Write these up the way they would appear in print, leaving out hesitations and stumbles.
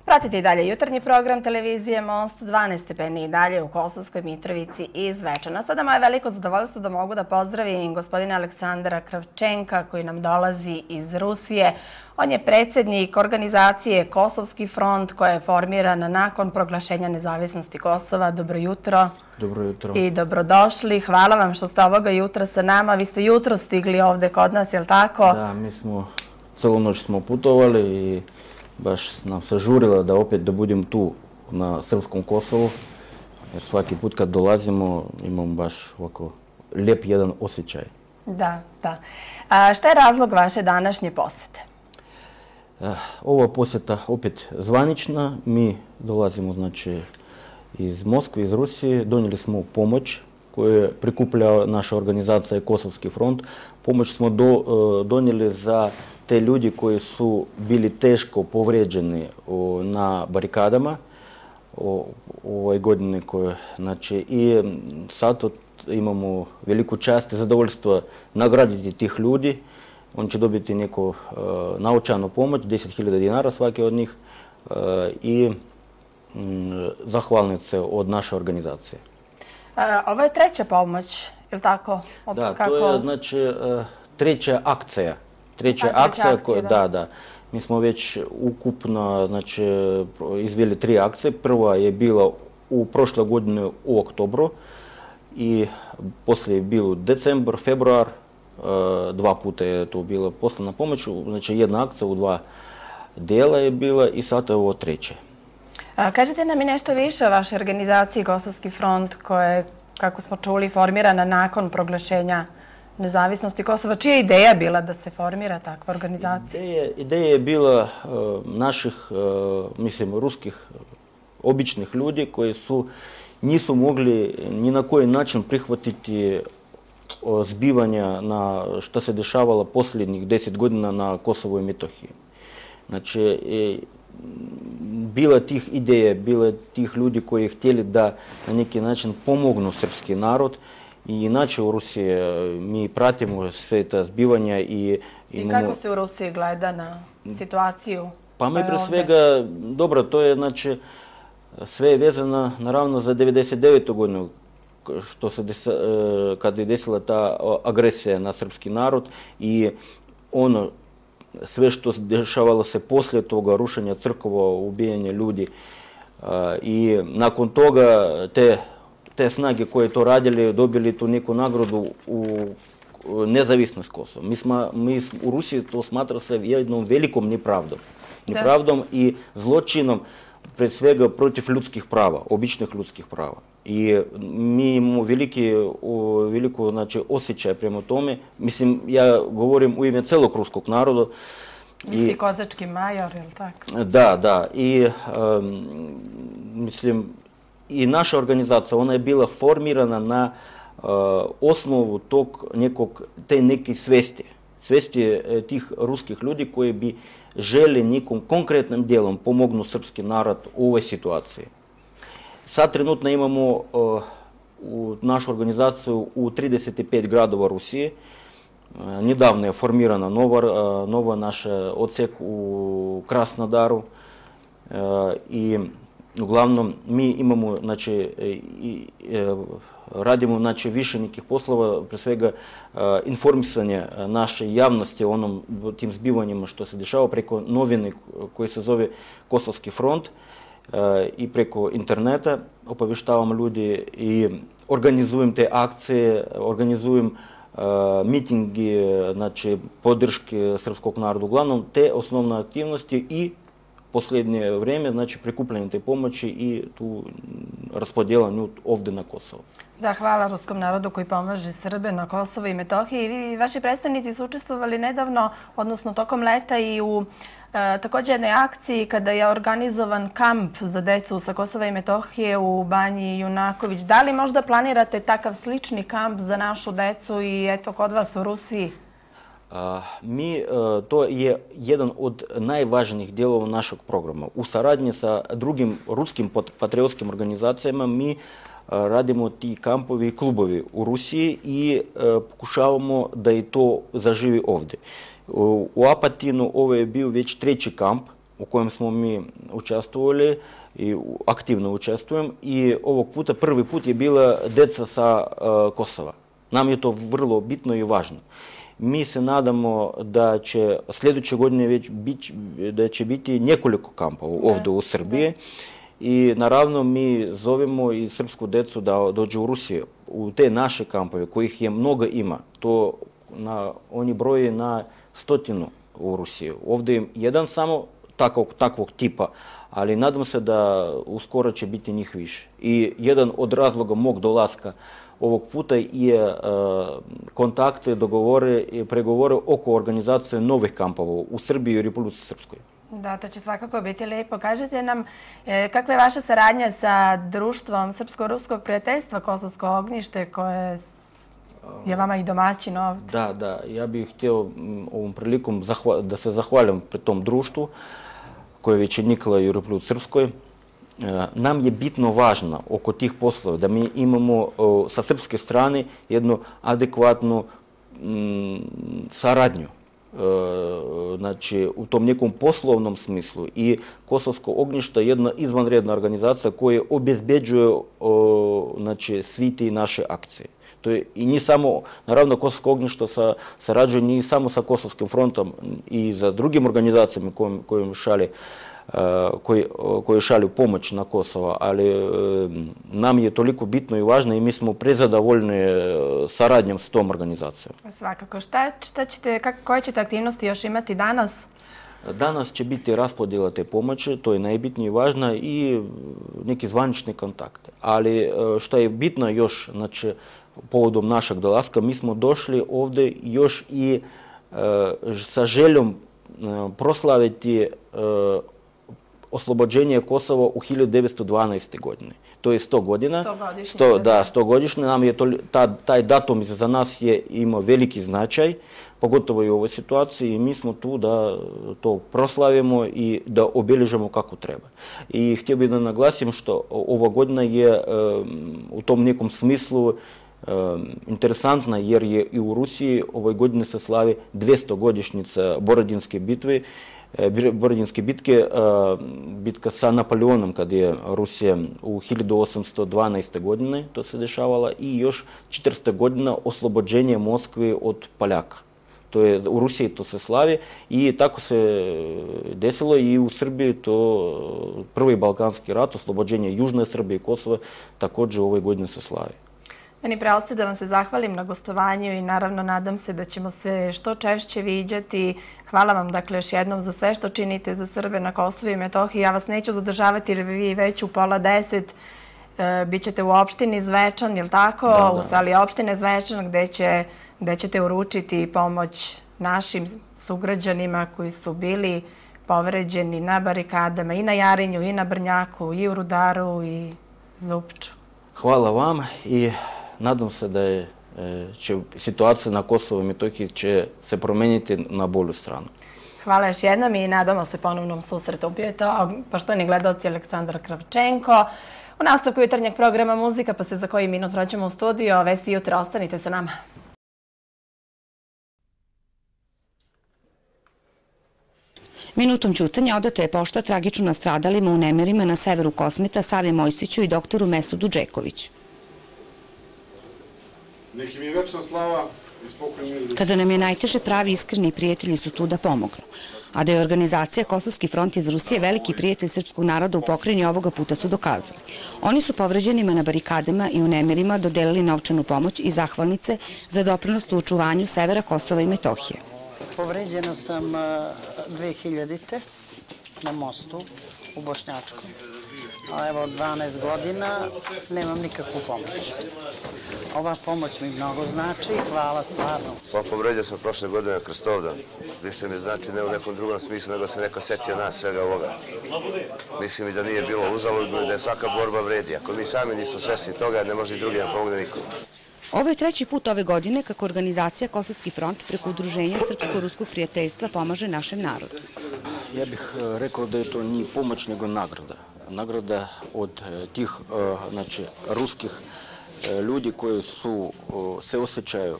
Pratite i dalje jutarnji program televizije Most, 12 stepeni i dalje u Kosovskoj Mitrovici i Zvečana. Sada moje veliko zadovoljstvo da mogu da pozdravim gospodina Aleksandra Kravčenka koji nam dolazi iz Rusije. On je predsjednik organizacije Kosovski front koja je formirana nakon proglašenja nezavisnosti Kosova. Dobro jutro. Dobro jutro. I dobrodošli. Hvala vam što ste ovoga jutra sa nama. Vi ste jutro stigli ovde kod nas, je li tako? Da, mi smo celu noć smo putovali i baš nam se žurilo da opet da budem tu na srpskom Kosovu, jer svaki put kad dolazimo imam baš ovako lijep jedan osjećaj. Da, da. A šta je razlog vaše današnje posjete? Ova posjeta opet zvanična. Mi dolazimo znači iz Moskve, iz Rusije. Donijeli smo pomoć koju je prikupljala naša organizacija Kosovski front. Pomoć smo donijeli za te ljudi koji su bili teško povrijeđeni na barikadama u ovoj godini. Znači, i sad imamo veliku čast i zadovoljstvo nagraditi tih ljudi. On će dobiti neku naučanu pomoć, 10.000 dinara svaki od njih i zahvalnice od naše organizacije. Ovo je treća pomoć, je li tako? Da, to je znači treća akcija. Treća akcija, da. Mi smo već ukupno znači, izveli 3 akcije. Prva je bila u prošle godine u oktobru i poslije je bilo decembar, februar. 2 puta je to bila poslana pomoć. Znači jedna akcija u 2 dijela je bila i sad je ovo treće. Kažete nam i nešto više o vašoj organizaciji Kosovski front koja je, kako smo čuli, formirana nakon proglašenja nezavisnosti Kosova. Čija je ideja bila da se formira takva organizacija? Ideja je bila naših, mislim, ruskih običnih ljudi koji nisu mogli ni na koji način prihvatiti zbivanja na što se dešavalo posljednjih 10 godina na Kosovu i Metohiji. Znači, bilo tih ideja, bilo tih ljudi koji htjeli da na neki način pomognu srpski narod. I inače u Rusiji mi pratimo sve ta zbivanja i kako se u Rusiji gleda na situaciju? Pa mi pre svega, dobro, to je znači sve je vezano naravno za 99. godinu kada je desila ta agresija na srpski narod i ono sve što dešavalo se poslije toga, rušenja crkava, ubijanja ljudi i nakon toga te snage koje to radili dobili tu neku nagradu u nezavisnost Kosova. Mi u Rusiji to smatra se jednom velikom nepravdom. Nepravdom i zločinom pred svega protiv ljudskih prava, običnih ljudskih prava. I mi imamo veliku znači, osjećaj prema tome. Mislim, ja govorim u ime celog ruskog naroda. Misli kozački major, je li tako? Da. I mislim, i naša organizacija, ona je bila formirana na osnovu te neke svesti tih ruskih ljudi koji bi želi nekom konkretnim dijelom pomognu srpski narod u ovoj situaciji. Sad trenutno imamo našu organizaciju u 35 gradova Rusije. Nedavno je formirana nova naša odsek u Krasnodaru i uglavnom mi imamo, znači, radimo znači, više nekih poslova, pre svega informisanje naše javnosti o tim zbivanjima što se dešava preko novine koji se zove Kosovski front i preko interneta obaveštavamo ljudi i organizujem te akcije, organizujem mitingi, znači podrške srpskog naroda. Uglavnom te osnovne aktivnosti i posljednje vrijeme, znači prikupljanje te pomoći i tu raspodjela nju ovdje na Kosovo. Da, hvala ruskom narodu koji pomaže Srbe na Kosovu i Metohiji. Vi, vaši predstavnici su učestvovali nedavno, odnosno tokom leta i u također jednoj akciji kada je organizovan kamp za decu sa Kosova i Metohije u Banji Junaković. Da li možda planirate takav slični kamp za našu decu i eto kod vas u Rusiji? To je jedan od najvažnijih dijelova našeg programa. U saradnji sa drugim ruskim patriotskim organizacijama mi radimo ti kampovi i klubovi u Rusiji i pokušavamo da i to zaživi ovdje. U Apatinu ovo je bio već 3. kamp u kojem smo mi učestvovali i aktivno učestvujem. I ovog puta, prvi put je bila deca sa Kosova. Nam je to vrlo bitno i važno. Mi se nadamo da će sljedeće godine već da će biti nekoliko kampova ovdje u Srbiji. I naravno mi zovemo i srpsku decu da dođu u Rusiju, u te naše kampove, kojih je mnogo ima. To oni broje na 100 u Rusiji. Ovdje je jedan samo takvog tipa, ali nadam se da uskoro će biti njih više. I jedan od razloga mog dolaska ovog puta je kontakte, dogovore i pregovore oko organizacije novih kampova u Srbiji i Republici Srpskoj. Da, to će svakako biti lijepo. Kažete nam, kakva je vaša saradnja sa društvom Srpsko-ruskog prijateljstva Kosovsko ognjište, koje je vama i domaćin ovdje? Da. Ja bih htio ovom prilikom da se zahvalim pred tom društvu, koje već je nikla i u Republici Srpskoj. Nam je bitno važno oko tih poslova da mi imamo sa srpske strane jednu adekvatnu saradnju. Znači, u tom nekom poslovnom smislu. I Kosovsko ognjište je jedna izvanredna organizacija koja obezbeđuje svi ti naše akcije. I nije samo, naravno, Kosovsko ognjište sarađuje nije samo sa Kosovskim frontom i za drugim organizacijama koje šalju pomoć na Kosovo, ali nam je toliko bitno i važno i mi smo prezadovoljni saradnjom s tom organizacijom. Svakako. Koje ćete aktivnosti još imati danas? Danas će biti raspodjela te pomoći, to je najbitnije i važno, i neki zvanični kontakte. Ali što je bitno još, znači, povodom našeg dolaska, mi smo došli ovdje još i sa željom proslaviti oslobođenje Kosova u 1912. godine. To je 100 godina. 100-godišnje. Nam je taj datum za nas je imao veliki značaj, pogotovo i u ovoj situaciji, i mi smo tu da to proslavimo i da obilježimo kako treba. I htio bih da naglasim što ova godina je u tom nekom smislu interesantna, jer je i u Rusiji ovoj godine se slavi 200-godišnjica Borodinske bitke, bitka sa Napoleonom, kad je Rusija u 1812. godine to se dešavala, i još 400 godina oslobođenje Moskve od Poljaka. U Rusiji to se slavi i tako se desilo i u Srbiji. To prvi Balkanski rat, oslobođenje Južne Srbije i Kosova, također u ovoj godini se slavi. Meni preostaje da vam se zahvalim na gostovanju i naravno nadam se da ćemo se što češće viđati. Hvala vam dakle još jednom za sve što činite za Srbe na Kosovu i Metohiji. Ja vas neću zadržavati jer vi već u 9:30 bit ćete u opštini Zvečan, je li tako? U sali opštine Zvečan gdje ćete uručiti pomoć našim sugrađanima koji su bili povređeni na barikadama i na Jarinju i na Brnjaku i u Rudaru i Zupču. Hvala vam i nadam se da će situacija na Kosovu i Metohiji će se promijeniti na bolju stranu. Hvala još jednom i nadamo se ponovnom susretu. Bio je to poštovani gledalci Aleksandar Kravčenko. U nastavku jutarnjeg programa Muzika, pa se za koji minut vraćamo u studio. Vesti jutra, ostanite sa nama. Minutom ćutanja odata je pošta tragično nastradalima u nemirima na severu Kosmeta Savi Mojsiću i doktoru Mesudu Džekoviću. Kada nam je najteže, pravi iskreni prijatelji su tu da pomognu. A da je organizacija Kosovski front iz Rusije veliki prijatelj srpskog naroda u pokrajini, ovoga puta su dokazali. Oni su povređenima na barikadama i u nemirima dodelili novčanu pomoć i zahvalnice za doprinos u očuvanju severa Kosova i Metohije. Povređena sam 2000. na mostu u Bošnjačkom. A evo 12 godina nemam nikakvu pomoć. Ova pomoć mi mnogo znači, hvala stvarno. Povređen sam prošle godine na Krstovdan. Više mi znači ne u nekom drugom smislu, nego se neko setio nas svega ovoga. Mislim i da nije bilo uzaludno i da je svaka borba vredi. Ako mi sami nismo svesni toga, ne može i drugi nam pomogne nikom. Ovo je treći put ove godine kako organizacija Kosovski front preko udruženja Srpsko-ruskog prijateljstva pomaže našem narodu. Ja bih rekao da je to nije pomoć, nego nagrada. Nagrada od tih ruskih ljudi koji se osjećaju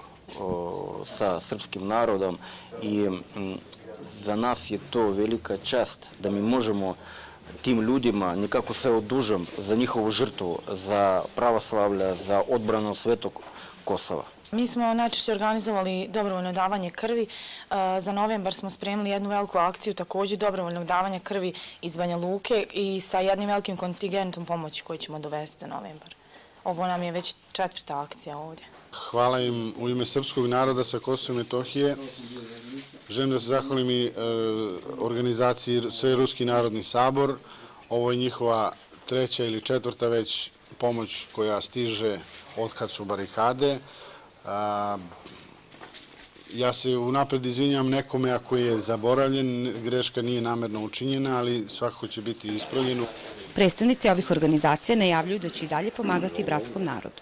sa srpskim narodom i za nas je to velika čast da mi možemo tim ljudima nekako se odužim za njihovu žrtvu, za pravoslavlja, za odbranu Svetog Kosova. Mi smo najčešće organizovali dobrovoljno davanje krvi. Za novembar smo spremili jednu veliku akciju, također dobrovoljnog davanja krvi iz Banja Luke i sa jednim velikim kontingentom pomoći koji ćemo dovesti za novembar. Ovo nam je već 4. akcija ovdje. Hvala im u ime srpskog naroda sa Kosova i Metohije. Želim da se zahvalim i organizaciji Sveruski narodni sabor. Ovo je njihova 3. ili 4. već pomoć koja stiže od kad su barikade. Ja se unapred izvinjam nekome ako je zaboravljen, greška nije namerno učinjena, ali svakako će biti ispravljeno. Predstavnici ovih organizacija najavljuju da će i dalje pomagati bratskom narodu.